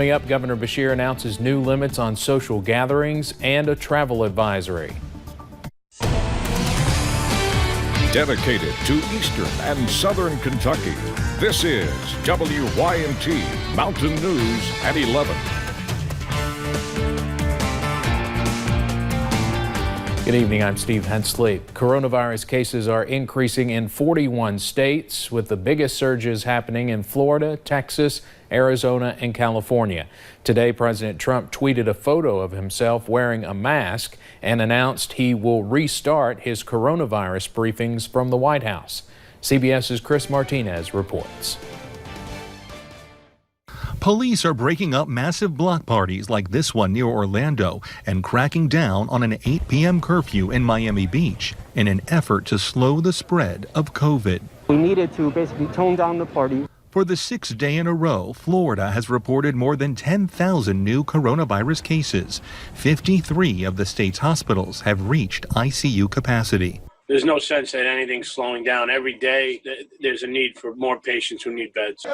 Coming up, Governor Beshear announces new limits on social gatherings and a travel advisory. Dedicated to Eastern and Southern Kentucky, this is WYMT Mountain News at 11. Good evening, I'm Steve Hensley. Coronavirus cases are increasing in 41 states, with the biggest surges happening in Florida, Texas, Arizona, and California. Today, President Trump tweeted a photo of himself wearing a mask and announced he will restart his coronavirus briefings from the White House. CBS's Chris Martinez reports. Police are breaking up massive block parties like this one near Orlando and cracking down on an 8 p.m. curfew in Miami Beach in an effort to slow the spread of COVID. We needed to basically tone down the party. For the 6th day in a row, Florida has reported more than 10,000 new coronavirus cases. 53 of the state's hospitals have reached ICU capacity. There's no sense that anything's slowing down. Every day, there's a need for more patients who need beds.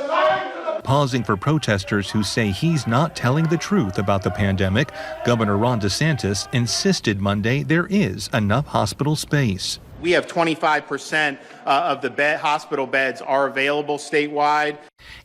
Pausing for protesters who say he's not telling the truth about the pandemic, Governor Ron DeSantis insisted Monday there is enough hospital space. We have 25% of the hospital beds are available statewide.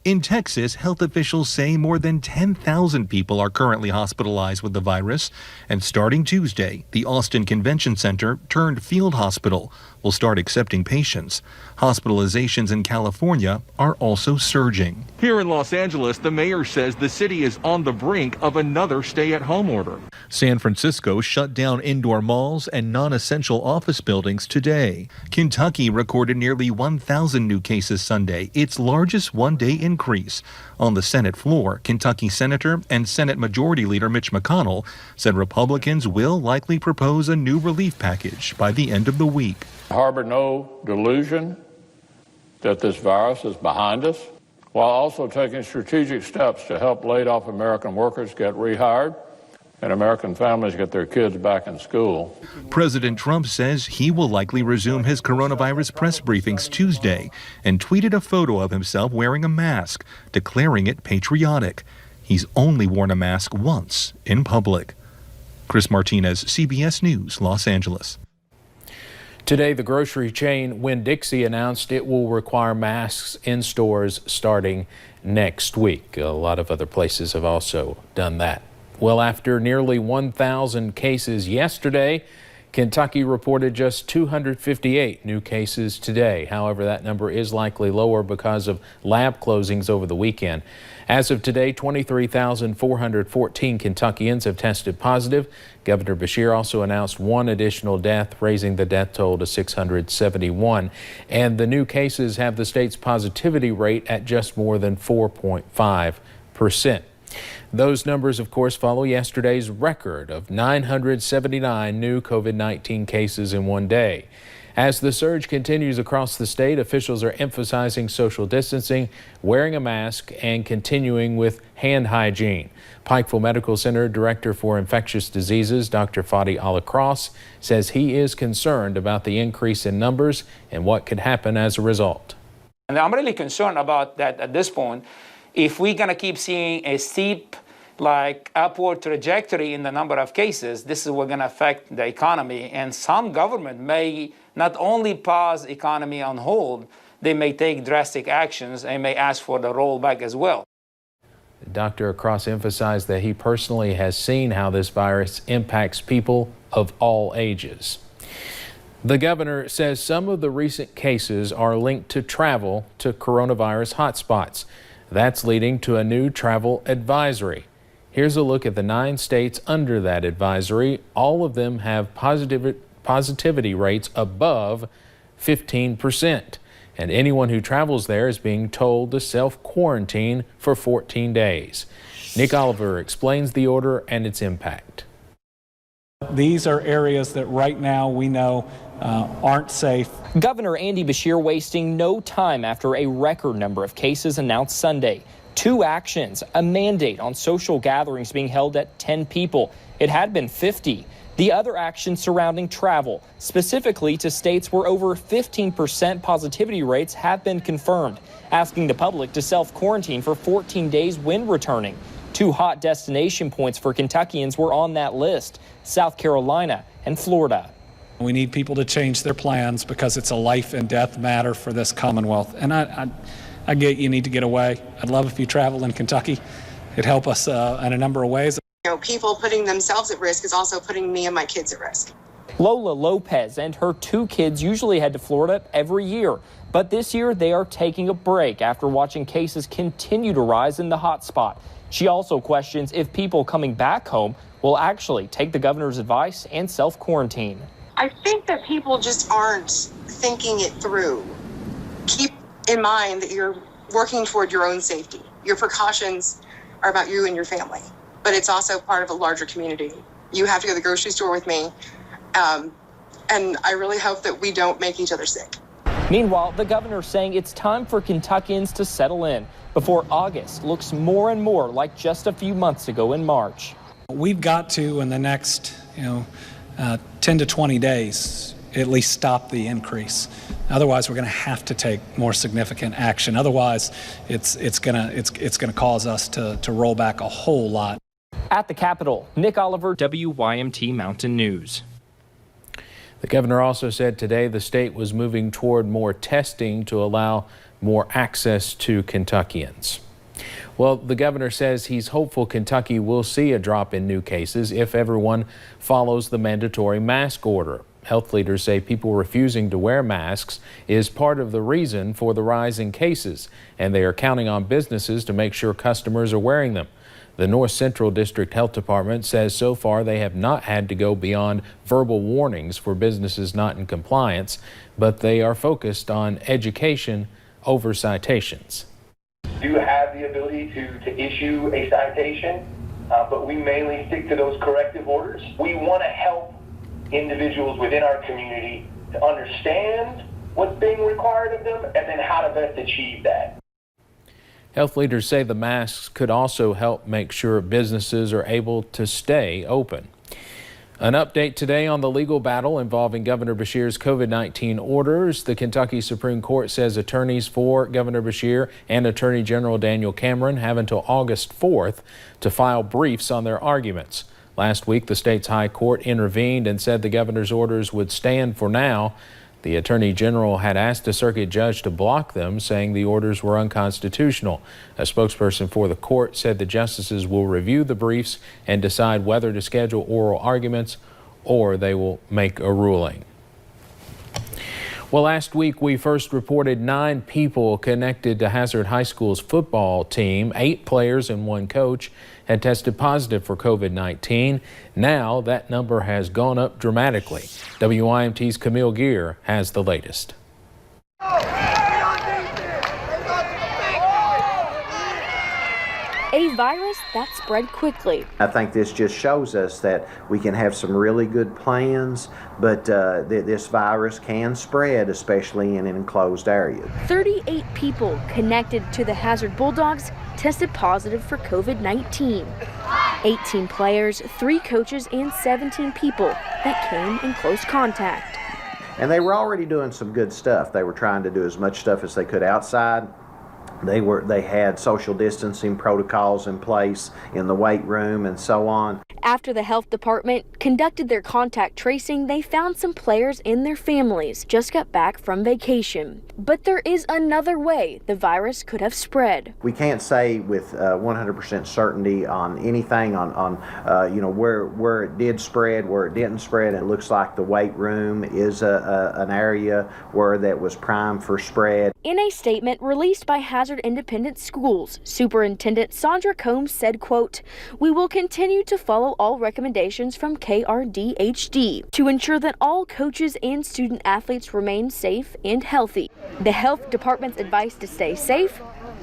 In Texas, health officials say more than 10,000 people are currently hospitalized with the virus. And starting Tuesday, the Austin Convention Center turned field hospital will start accepting patients. Hospitalizations in California are also surging. Here in Los Angeles, the mayor says the city is on the brink of another stay-at-home order. San Francisco shut down indoor malls and non-essential office buildings today. Kentucky recorded nearly 1,000 new cases Sunday, its largest one-day increase. On the Senate floor, Kentucky Senator and Senate Majority Leader Mitch McConnell said Republicans will likely propose a new relief package by the end of the week. Harbor no delusion that this virus is behind us, while also taking strategic steps to help laid-off American workers get rehired and American families get their kids back in school. President Trump says he will likely resume his coronavirus press briefings Tuesday and tweeted a photo of himself wearing a mask, declaring it patriotic. He's only worn a mask once in public. Chris Martinez, CBS News, Los Angeles. Today, the grocery chain Winn-Dixie announced it will require masks in stores starting next week. A lot of other places have also done that. Well, after nearly 1,000 cases yesterday, Kentucky reported just 258 new cases today. However, that number is likely lower because of lab closings over the weekend. As of today, 23,414 Kentuckians have tested positive. Governor Beshear also announced one additional death, raising the death toll to 671. And the new cases have the state's positivity rate at just more than 4.5%. Those numbers, of course, follow yesterday's record of 979 new COVID-19 cases in one day. As the surge continues across the state, officials are emphasizing social distancing, wearing a mask, and continuing with hand hygiene. Pikeville Medical Center Director for Infectious Diseases, Dr. Fadi Alacross, says he is concerned about the increase in numbers and what could happen as a result. And I'm really concerned about that at this point. If we're going to keep seeing a steep, upward trajectory in the number of cases, this is what's going to affect the economy. And some government may not only pause economy on hold, they may take drastic actions and may ask for the rollback as well. Dr. Across emphasized that he personally has seen how this virus impacts people of all ages. The governor says some of the recent cases are linked to travel to coronavirus hotspots. That's leading to a new travel advisory. Here's a look at the 9 states under that advisory. All of them have positivity rates above 15%. And anyone who travels there is being told to self-quarantine for 14 days. Nick Oliver explains the order and its impact. These are areas that right now we know aren't safe. Governor Andy Beshear wasting no time after a record number of cases announced Sunday. 2 actions, a mandate on social gatherings being held at 10 people. It had been 50. The other action surrounding travel, specifically to states where over 15% positivity rates have been confirmed, asking the public to self-quarantine for 14 days when returning. Two hot destination points for Kentuckians were on that list: South Carolina and Florida. We need people to change their plans because it's a life and death matter for this Commonwealth. And I get you need to get away. I'd love if you travel in Kentucky. It'd help us in a number of ways. People putting themselves at risk is also putting me and my kids at risk. Lola Lopez and her 2 kids usually head to Florida every year, but this year they are taking a break after watching cases continue to rise in the hotspot. She also questions if people coming back home will actually take the governor's advice and self-quarantine. I think that people just aren't thinking it through. Keep in mind that you're working toward your own safety. Your precautions are about you and your family, but it's also part of a larger community. You have to go to the grocery store with me, and I really hope that we don't make each other sick. Meanwhile, the governor saying it's time for Kentuckians to settle in before August looks more and more like just a few months ago in March. We've got to, in the next 10 to 20 days, at least stop the increase. Otherwise, we're going to have to take more significant action. Otherwise, it's going to cause us to roll back a whole lot. At the Capitol, Nick Oliver, WYMT Mountain News. The governor also said today the state was moving toward more testing to allow more access to Kentuckians. Well, the governor says he's hopeful Kentucky will see a drop in new cases if everyone follows the mandatory mask order. Health leaders say people refusing to wear masks is part of the reason for the rise in cases, and they are counting on businesses to make sure customers are wearing them. The North Central District Health Department says so far they have not had to go beyond verbal warnings for businesses not in compliance, but they are focused on education over citations. Do have the ability to issue a citation, but we mainly stick to those corrective orders. We want to help individuals within our community to understand what's being required of them and then how to best achieve that. Health leaders say the masks could also help make sure businesses are able to stay open. An update today on the legal battle involving Governor Beshear's COVID-19 orders. The Kentucky Supreme Court says attorneys for Governor Beshear and Attorney General Daniel Cameron have until August 4th to file briefs on their arguments. Last week, the state's high court intervened and said the governor's orders would stand for now. The Attorney General had asked a circuit judge to block them, saying the orders were unconstitutional. A spokesperson for the court said the justices will review the briefs and decide whether to schedule oral arguments or they will make a ruling. Well, last week we first reported 9 people connected to Hazard High School's football team. 8 players and 1 coach had tested positive for COVID-19. Now that number has gone up dramatically. WYMT's Camille Gear has the latest. A virus that spread quickly. I think this just shows us that we can have some really good plans, but this virus can spread, especially in an enclosed area. 38 people connected to the Hazard Bulldogs tested positive for COVID-19. 18 players, 3 coaches, and 17 people that came in close contact. And they were already doing some good stuff. They were trying to do as much stuff as they could outside. They had social distancing protocols in place in the weight room and so on. After the health department conducted their contact tracing, they found some players and their families just got back from vacation. But there is another way the virus could have spread. We can't say with 100% certainty on anything on where it did spread, where it didn't spread. It looks like the weight room is an area where that was primed for spread. In a statement released by Hazard Independent Schools, Superintendent Sandra Combs said, quote, "We will continue to follow all recommendations from KRDHD to ensure that all coaches and student athletes remain safe and healthy. The health department's advice to stay safe: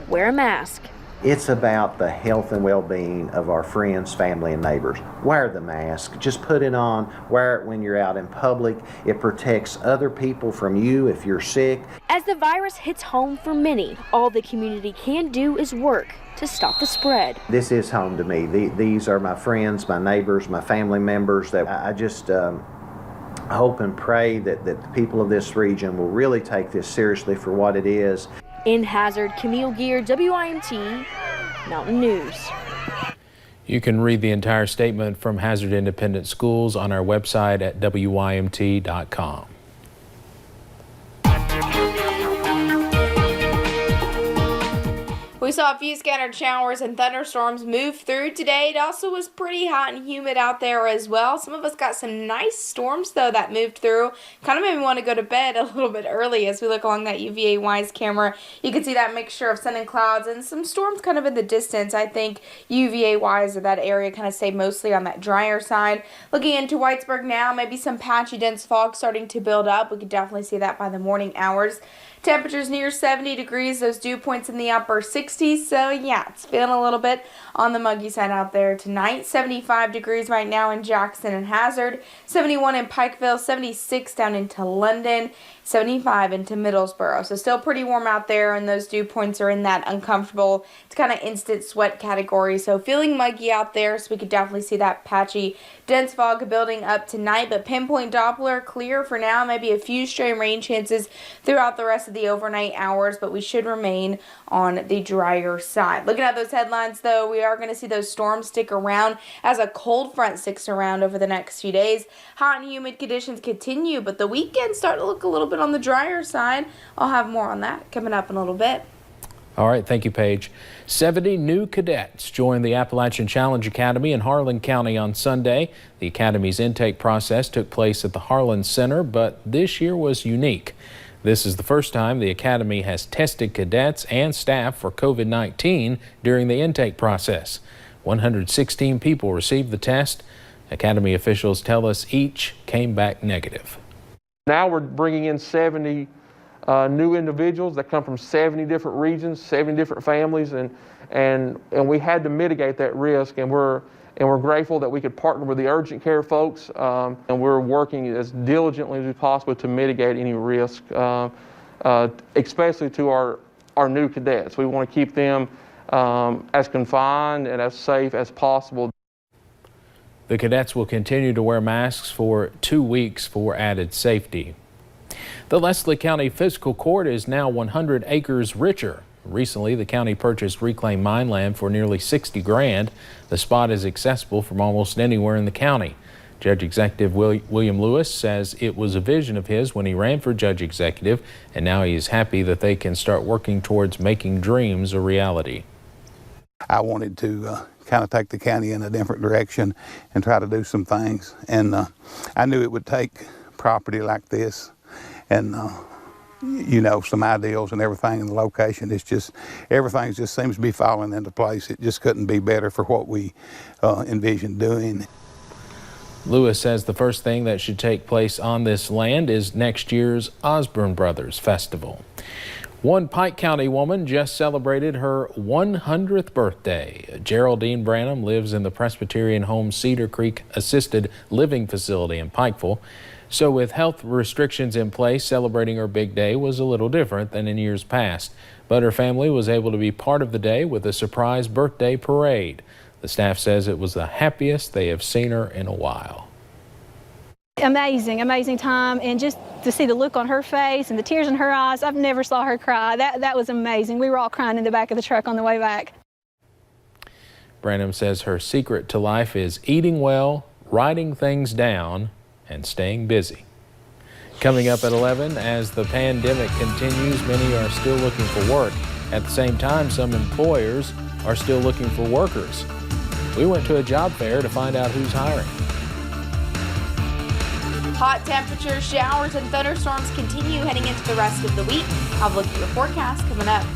wear a mask." It's about the health and well-being of our friends, family, and neighbors. Wear the mask. Just put it on. Wear it when you're out in public. It protects other people from you if you're sick. As the virus hits home for many, all the community can do is work to stop the spread. This is home to me. These are my friends, my neighbors, my family members. That I just hope and pray that the people of this region will really take this seriously for what it is. In Hazard, Camille Gear, WYMT Mountain News. You can read the entire statement from Hazard Independent Schools on our website at WYMT.com. We saw a few scattered showers and thunderstorms move through today. It also was pretty hot and humid out there as well. Some of us got some nice storms, though, that moved through. Kind of made me want to go to bed a little bit early as we look along that UVA WISE camera. You can see that mixture of sun and clouds and some storms kind of in the distance. I think UVA WISE or that area kind of stayed mostly on that drier side. Looking into Whitesburg now, maybe some patchy dense fog starting to build up. We could definitely see that by the morning hours. Temperatures near 70 degrees, those dew points in the upper 60s, so yeah, it's feeling a little bit on the muggy side out there tonight. 75 degrees right now in Jackson and Hazard, 71 in Pikeville, 76 down into London, 75 into Middlesboro. So still pretty warm out there, and those dew points are in that uncomfortable, it's kind of instant sweat category. So feeling muggy out there, so we could definitely see that patchy dense fog building up tonight, but pinpoint Doppler clear for now. Maybe a few stray rain chances throughout the rest of the overnight hours, but we should remain on the drier side. Looking at those headlines, though, we are going to see those storms stick around as a cold front sticks around over the next few days. Hot and humid conditions continue, but the weekends start to look a little bit on the drier side. I'll have more on that coming up in a little bit. All right, thank you, Paige. 70 new cadets joined the Appalachian Challenge Academy in Harlan County on Sunday. The academy's intake process took place at the Harlan Center, but this year was unique. This is the first time the academy has tested cadets and staff for COVID-19 during the intake process. 116 people received the test. Academy officials tell us each came back negative. Now we're bringing in 70 new individuals that come from 70 different regions, 70 different families, and we had to mitigate that risk, and we're grateful that we could partner with the urgent care folks, and we're working as diligently as possible to mitigate any risk, especially to our new cadets. We want to keep them as confined and as safe as possible. The cadets will continue to wear masks for 2 weeks for added safety. The Leslie County Fiscal Court is now 100 acres richer. Recently, the county purchased reclaimed mine land for nearly $60 grand. The spot is accessible from almost anywhere in the county. Judge Executive William Lewis says it was a vision of his when he ran for Judge Executive, and now he is happy that they can start working towards making dreams a reality. I wanted to kind of take the county in a different direction and try to do some things, and I knew it would take property like this and you know, some ideals and everything, and the location is just, everything just seems to be falling into place. It just couldn't be better for what we envisioned doing. Lewis says the first thing that should take place on this land is next year's Osborne Brothers Festival. One Pike County woman just celebrated her 100th birthday. Geraldine Branham lives in the Presbyterian Home Cedar Creek Assisted Living Facility in Pikeville. So with health restrictions in place, celebrating her big day was a little different than in years past. But her family was able to be part of the day with a surprise birthday parade. The staff says it was the happiest they have seen her in a while. Amazing time, and just to see the look on her face and the tears in her eyes, I've never saw her cry. That was amazing. We were all crying in the back of the truck on the way back. Branham says her secret to life is eating well, writing things down, and staying busy. Coming up at 11, as the pandemic continues, many are still looking for work. At the same time, some employers are still looking for workers. We went to a job fair to find out who's hiring. Hot temperatures, showers, and thunderstorms continue heading into the rest of the week. I'll look at your forecast coming up.